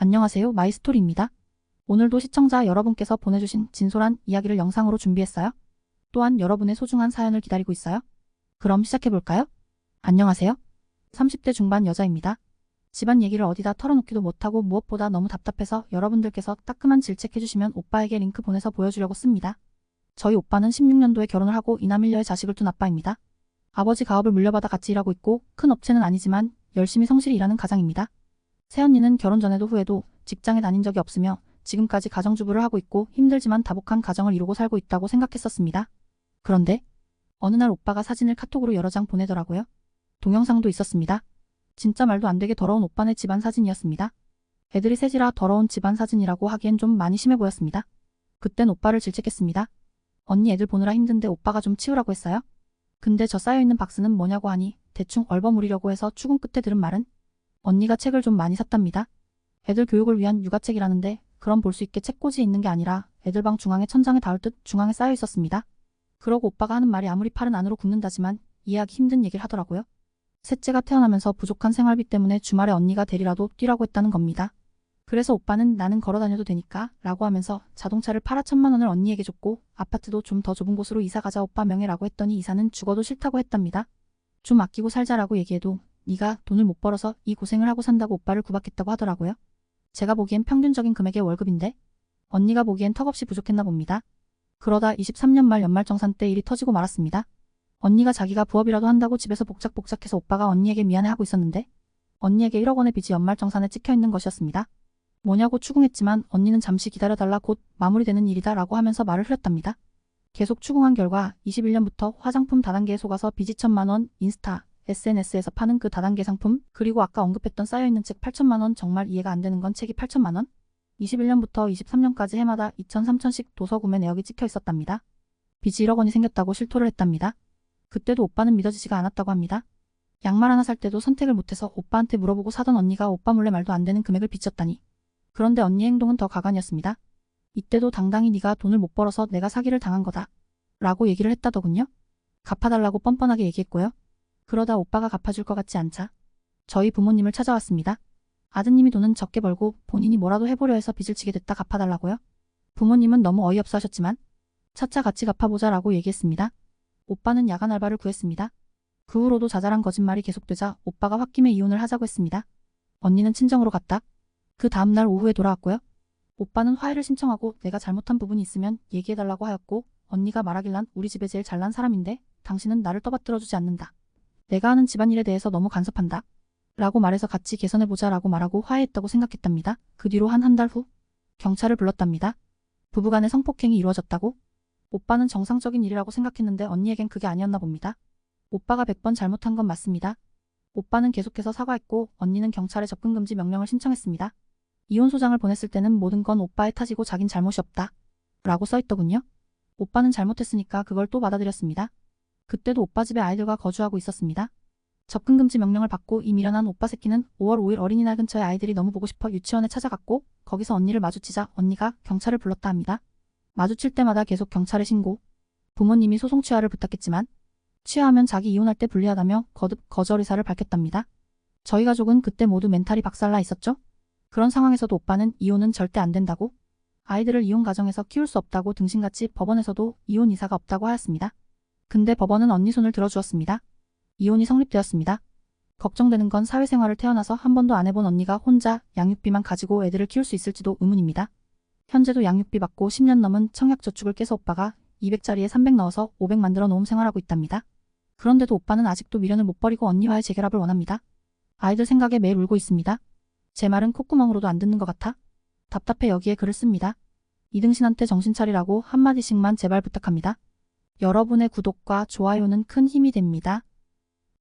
안녕하세요. 마이스토리입니다. 오늘도 시청자 여러분께서 보내주신 진솔한 이야기를 영상으로 준비했어요. 또한 여러분의 소중한 사연을 기다리고 있어요. 그럼 시작해볼까요? 안녕하세요. 30대 중반 여자입니다. 집안 얘기를 어디다 털어놓기도 못하고 무엇보다 너무 답답해서 여러분들께서 따끔한 질책해주시면 오빠에게 링크 보내서 보여주려고 씁니다. 저희 오빠는 16년도에 결혼을 하고 이남일녀의 자식을 둔 아빠입니다. 아버지 가업을 물려받아 같이 일하고 있고 큰 업체는 아니지만 열심히 성실히 일하는 가장입니다. 새언니는 결혼 전에도 후에도 직장에 다닌 적이 없으며 지금까지 가정주부를 하고 있고 힘들지만 다복한 가정을 이루고 살고 있다고 생각했었습니다. 그런데 어느 날 오빠가 사진을 카톡으로 여러 장 보내더라고요. 동영상도 있었습니다. 진짜 말도 안 되게 더러운 오빠네 집안 사진이었습니다. 애들이 셋이라 더러운 집안 사진이라고 하기엔 좀 많이 심해 보였습니다. 그땐 오빠를 질책했습니다. 언니 애들 보느라 힘든데 오빠가 좀 치우라고 했어요. 근데 저 쌓여있는 박스는 뭐냐고 하니 대충 얼버무리려고 해서 추궁 끝에 들은 말은 언니가 책을 좀 많이 샀답니다. 애들 교육을 위한 육아책이라는데 그럼 볼 수 있게 책꽂이에 있는 게 아니라 애들 방 중앙에 천장에 닿을 듯 중앙에 쌓여 있었습니다. 그러고 오빠가 하는 말이 아무리 팔은 안으로 굽는다지만 이해하기 힘든 얘기를 하더라고요. 셋째가 태어나면서 부족한 생활비 때문에 주말에 언니가 데리라도 뛰라고 했다는 겁니다. 그래서 오빠는 나는 걸어 다녀도 되니까 라고 하면서 자동차를 팔아 1,000만 원을 언니에게 줬고 아파트도 좀 더 좁은 곳으로 이사 가자 오빠 명예라고 했더니 이사는 죽어도 싫다고 했답니다. 좀 아끼고 살자라고 얘기해도 네가 돈을 못 벌어서 이 고생을 하고 산다고 오빠를 구박했다고 하더라고요. 제가 보기엔 평균적인 금액의 월급인데 언니가 보기엔 턱없이 부족했나 봅니다. 그러다 23년 말 연말정산 때 일이 터지고 말았습니다. 언니가 자기가 부업이라도 한다고 집에서 복작복작해서 오빠가 언니에게 미안해하고 있었는데 언니에게 1억 원의 빚이 연말정산에 찍혀있는 것이었습니다. 뭐냐고 추궁했지만 언니는 잠시 기다려달라 곧 마무리되는 일이다 라고 하면서 말을 흐렸답니다. 계속 추궁한 결과 21년부터 화장품 다단계에 속아서 빚이 1,000만 원, 인스타, SNS에서 파는 그 다단계 상품, 그리고 아까 언급했던 쌓여있는 책 8,000만 원, 정말 이해가 안 되는 건 책이 8,000만 원? 21년부터 23년까지 해마다 2,000, 3,000씩 도서 구매 내역이 찍혀 있었답니다. 빚이 1억 원이 생겼다고 실토를 했답니다. 그때도 오빠는 믿어지지가 않았다고 합니다. 양말 하나 살 때도 선택을 못해서 오빠한테 물어보고 사던 언니가 오빠 몰래 말도 안 되는 금액을 빚졌다니. 그런데 언니의 행동은 더 가관이었습니다. 이때도 당당히 네가 돈을 못 벌어서 내가 사기를 당한 거다 라고 얘기를 했다더군요. 갚아달라고 뻔뻔하게 얘기했고요. 그러다 오빠가 갚아줄 것 같지 않자 저희 부모님을 찾아왔습니다. 아드님이 돈은 적게 벌고 본인이 뭐라도 해보려 해서 빚을 지게 됐다 갚아달라고요. 부모님은 너무 어이없어 하셨지만 차차 같이 갚아보자 라고 얘기했습니다. 오빠는 야간 알바를 구했습니다. 그 후로도 자잘한 거짓말이 계속되자 오빠가 홧김에 이혼을 하자고 했습니다. 언니는 친정으로 갔다. 그 다음날 오후에 돌아왔고요. 오빠는 화해를 신청하고 내가 잘못한 부분이 있으면 얘기해달라고 하였고 언니가 말하길란 우리 집에 제일 잘난 사람인데 당신은 나를 떠받들어주지 않는다. 내가 하는 집안일에 대해서 너무 간섭한다. 라고 말해서 같이 개선해보자 라고 말하고 화해했다고 생각했답니다. 그 뒤로 한 달 후 경찰을 불렀답니다. 부부간의 성폭행이 이루어졌다고? 오빠는 정상적인 일이라고 생각했는데 언니에겐 그게 아니었나 봅니다. 오빠가 100번 잘못한 건 맞습니다. 오빠는 계속해서 사과했고 언니는 경찰에 접근금지 명령을 신청했습니다. 이혼소장을 보냈을 때는 모든 건 오빠의 탓이고 자긴 잘못이 없다. 라고 써있더군요. 오빠는 잘못했으니까 그걸 또 받아들였습니다. 그때도 오빠 집에 아이들과 거주하고 있었습니다. 접근금지 명령을 받고 이 미련한 오빠 새끼는 5월 5일 어린이날 근처에 아이들이 너무 보고 싶어 유치원에 찾아갔고 거기서 언니를 마주치자 언니가 경찰을 불렀다 합니다. 마주칠 때마다 계속 경찰에 신고. 부모님이 소송 취하를 부탁했지만 취하하면 자기 이혼할 때 불리하다며 거듭 거절 의사를 밝혔답니다. 저희 가족은 그때 모두 멘탈이 박살나 있었죠. 그런 상황에서도 오빠는 이혼은 절대 안 된다고, 아이들을 이혼 가정에서 키울 수 없다고 등신같이 법원에서도 이혼 이사가 없다고 하였습니다. 근데 법원은 언니 손을 들어주었습니다. 이혼이 성립되었습니다. 걱정되는 건 사회생활을 태어나서 한 번도 안 해본 언니가 혼자 양육비만 가지고 애들을 키울 수 있을지도 의문입니다. 현재도 양육비 받고 10년 넘은 청약저축을 깨서 오빠가 200짜리에 300 넣어서 500 만들어 놓음 생활하고 있답니다. 그런데도 오빠는 아직도 미련을 못 버리고 언니와의 재결합을 원합니다. 아이들 생각에 매일 울고 있습니다. 제 말은 콧구멍으로도 안 듣는 것 같아 답답해 여기에 글을 씁니다. 이등신한테 정신 차리라고 한마디씩만 제발 부탁합니다. 여러분의 구독과 좋아요는 큰 힘이 됩니다.